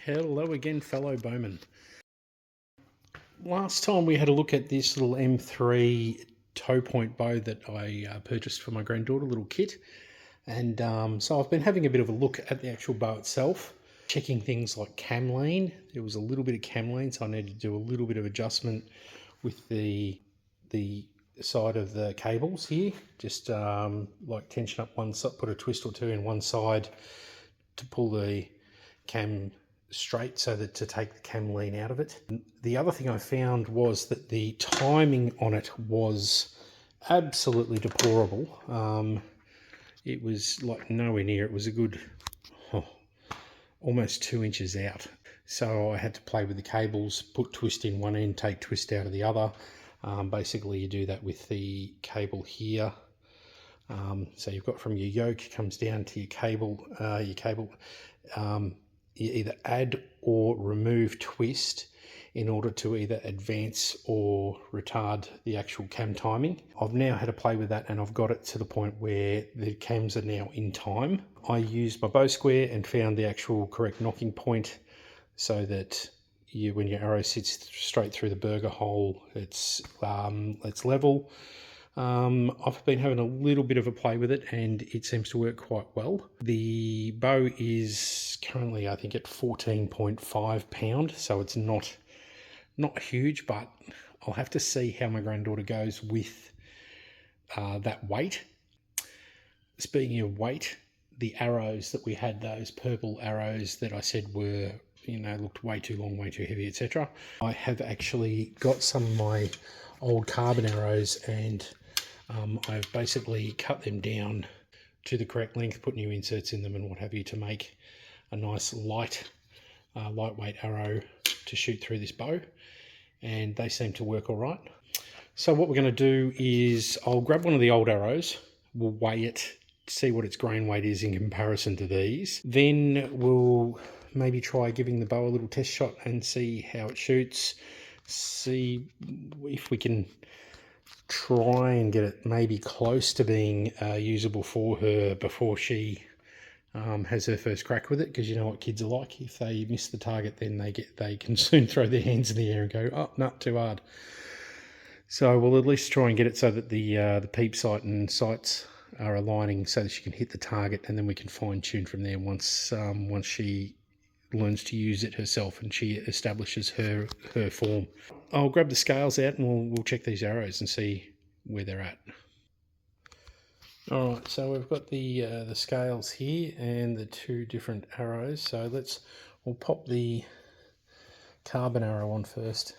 Hello again, fellow bowmen. Last time we had a look at this little M3 Topoint bow that I purchased for my granddaughter, little kit. And so I've been having a bit of a look at the actual bow itself, checking things like cam lane. There was a little bit of cam lane, so I needed to do a little bit of adjustment with the side of the cables here. Just like tension up one side, put a twist or two in one side to pull the cam straight so that to take the cam lean out of it. The other thing I found was that the timing on it was absolutely deplorable. It was like nowhere near. It was a good almost 2 inches out. So I had to play with the cables, put twist in one end, take twist out of the other. Basically you do that with the cable here. So you've got from your yoke comes down to your cable. You either add or remove twist in order to either advance or retard the actual cam timing. I've now had to play with that and I've got it to the point where the cams are now in time. I used my bow square and found the actual correct knocking point so that when your arrow sits straight through the burger hole, it's level. I've been having a little bit of a play with it and it seems to work quite well. The bow is currently, I think, at 14.5 pound, so it's not huge, but I'll have to see how my granddaughter goes with that weight. Speaking of weight, the arrows that we had, those purple arrows that I said were, looked way too long, way too heavy, etc. I have actually got some of my old carbon arrows and I've basically cut them down to the correct length, put new inserts in them and what have you to make a nice lightweight arrow to shoot through this bow, and they seem to work all right. So what we're going to do is I'll grab one of the old arrows, we'll weigh it, see what its grain weight is in comparison to these. Then we'll maybe try giving the bow a little test shot and see how it shoots, see if we can try and get it maybe close to being usable for her before she has her first crack with it, because you know what kids are like. If they miss the target, then they can soon throw their hands in the air and go, oh, no, too hard. So we'll at least try and get it so that the peep sight and sights are aligning so that she can hit the target, and then we can fine tune from there once she learns to use it herself and she establishes her form. I'll grab the scales out and we'll check these arrows and see where they're at. All right, so we've got the scales here and the two different arrows. So we'll pop the carbon arrow on first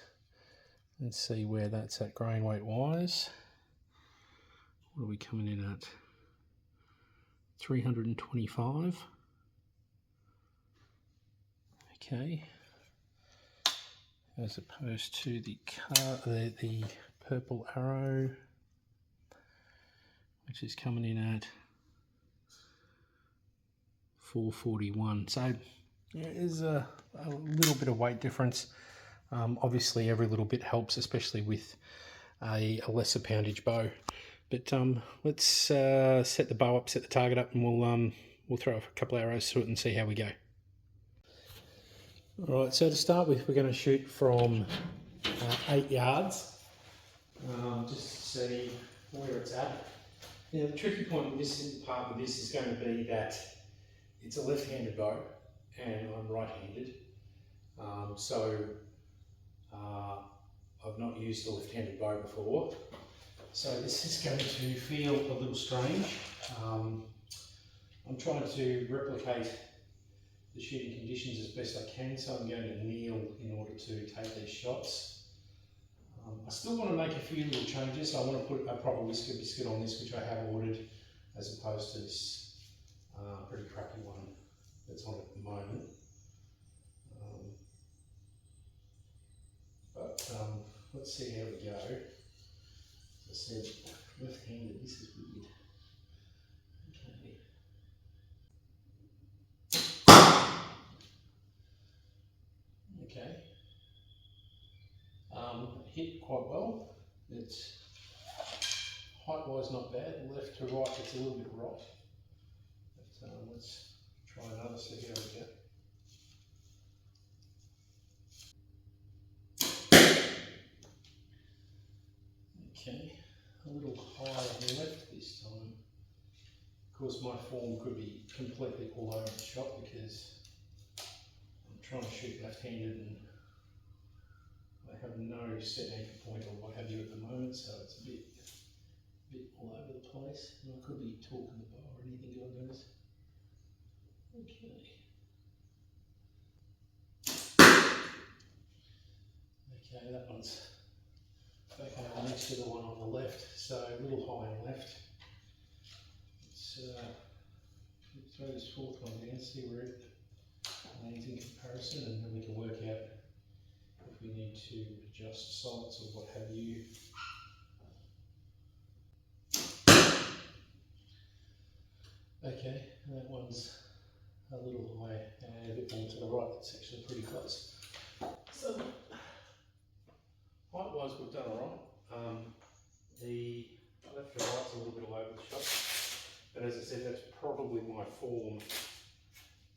and see where that's at grain weight wise. What are we coming in at? 325. Okay. As opposed to the purple arrow, which is coming in at 441. So yeah, there's a little bit of weight difference. Obviously every little bit helps, especially with a lesser poundage bow. But let's set the bow up, set the target up, and we'll throw a couple of arrows through it and see how we go. All right, so to start with, we're going to shoot from 8 yards, just to see where it's at. Now, the tricky point with this part with this is going to be that it's a left-handed bow, and I'm right-handed. I've not used a left-handed bow before, so this is going to feel a little strange. I'm trying to replicate the shooting conditions as best I can, so I'm going to kneel in order to take these shots. I still want to make a few little changes. I want to put a proper whisker biscuit on this, which I have ordered, as opposed to this pretty crappy one that's on at the moment. Let's see how we go. As I said, left-handed, this is weird. Okay. Hit quite well. It's height-wise not bad. Left to right, it's a little bit right. But let's try another, see how we go. Okay, a little higher on the left this time. Of course, my form could be completely all over the shop because I'm trying to shoot left-handed and I have no set anchor point or what have you at the moment, so it's a bit all over the place. And I could be talking the bow or anything, God knows. Okay. Okay, that one's back over next to the one on the left, so a little high on left. Let's throw this fourth one down, see where it lands in comparison, and then we can work out if we need to adjust sights or what have you. Okay, that one's a little high and a bit more to the right. It's actually pretty close. So, height-wise, we've done all right. The left and right's a little bit all over the shop, but as I said, that's probably my form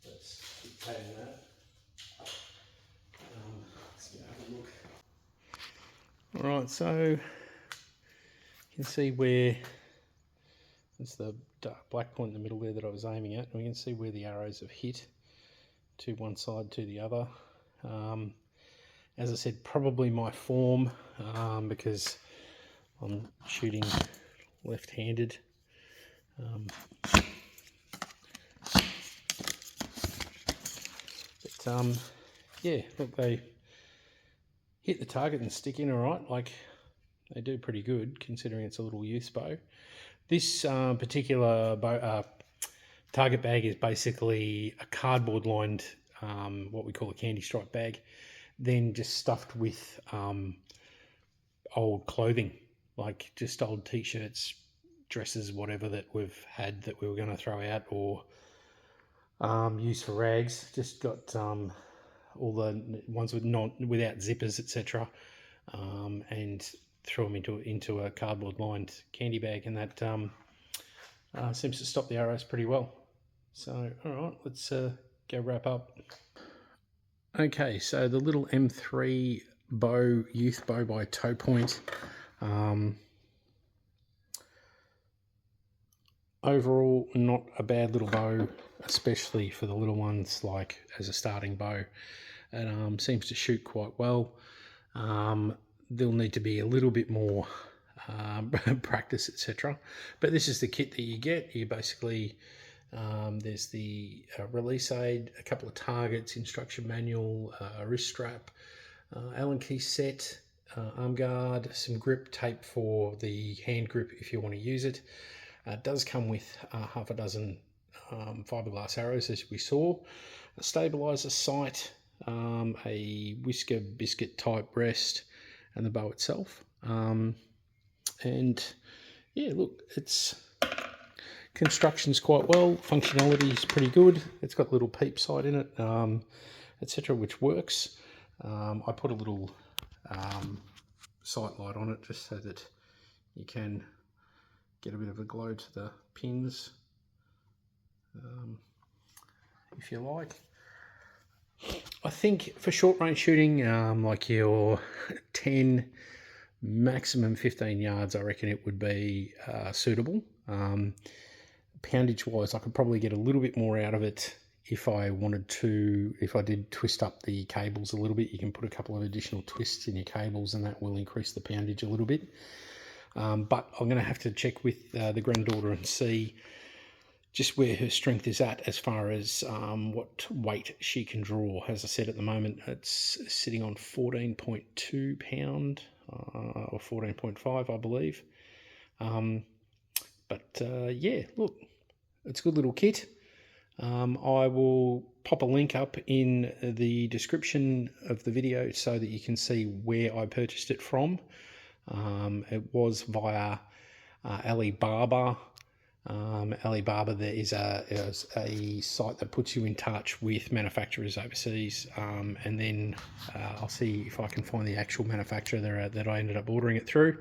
that's dictating that. Let's go have a look. All right, so you can see where it's the dark black point in the middle there that I was aiming at, and we can see where the arrows have hit to one side to the other. As I said, probably my form because I'm shooting left-handed. Yeah, look, they hit the target and stick in all right. Like, they do pretty good considering it's a little youth bow. This particular bow, target bag is basically a cardboard lined, what we call a candy stripe bag, then just stuffed with old clothing, like just old t-shirts, dresses, whatever that we've had that we were going to throw out or use for rags. Just got all the ones without zippers, etc., and throw them into a cardboard lined candy bag, and that seems to stop the arrows pretty well. So all right, let's go wrap up. Okay, so the little M3 bow, youth bow by Topoint. Overall, not a bad little bow, especially for the little ones, like as a starting bow. It seems to shoot quite well. There'll need to be a little bit more practice, etc. But this is the kit that you get. You basically, there's the release aid, a couple of targets, instruction manual, a wrist strap, Allen key set, arm guard, some grip tape for the hand grip if you want to use it. It does come with half a dozen fiberglass arrows, as we saw, a stabilizer sight, a whisker biscuit type rest, and the bow itself. And yeah, look, its construction's quite well, functionality is pretty good. It's got a little peep sight in it, etc., which works. I put a little sight light on it just so that you can get a bit of a glow to the pins, if you like. I think for short range shooting, like your 10, maximum 15 yards, I reckon it would be suitable. Poundage wise, I could probably get a little bit more out of it if I wanted to. If I did twist up the cables a little bit, you can put a couple of additional twists in your cables and that will increase the poundage a little bit. But I'm going to have to check with the granddaughter and see just where her strength is at as far as what weight she can draw. As I said, at the moment it's sitting on 14.2 pound or 14.5, I believe. Yeah, look, it's a good little kit. I will pop a link up in the description of the video so that you can see where I purchased it from. It was via Alibaba. Alibaba, there is a site that puts you in touch with manufacturers overseas, and then I'll see if I can find the actual manufacturer that I ended up ordering it through.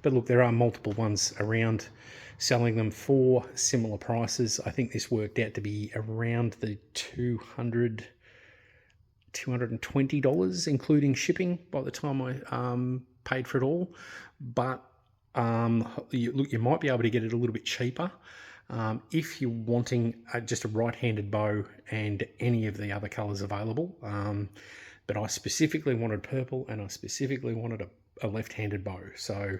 But look, there are multiple ones around selling them for similar prices. I think this worked out to be around the $220, including shipping, by the time I paid for it all. But you might be able to get it a little bit cheaper if you're wanting just a right-handed bow and any of the other colors available. But I specifically wanted purple, and I specifically wanted a left-handed bow. So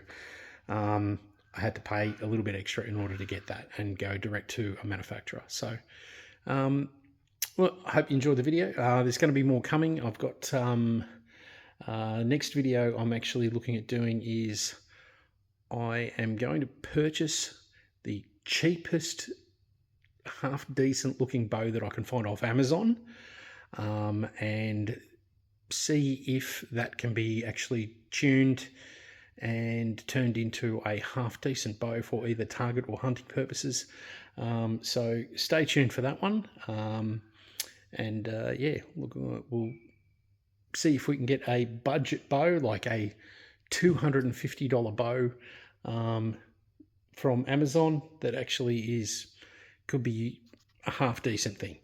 I had to pay a little bit extra in order to get that and go direct to a manufacturer. So well, I hope you enjoyed the video. There's going to be more coming. I've got next video I'm actually looking at doing is I am going to purchase the cheapest half decent looking bow that I can find off Amazon, and see if that can be actually tuned and turned into a half decent bow for either target or hunting purposes. So stay tuned for that one. Yeah, look, we'll see if we can get a budget bow, like a $250 bow from Amazon that actually could be a half decent thing.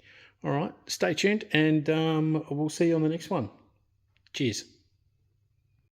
All right, stay tuned, and we'll see you on the next one. Cheers.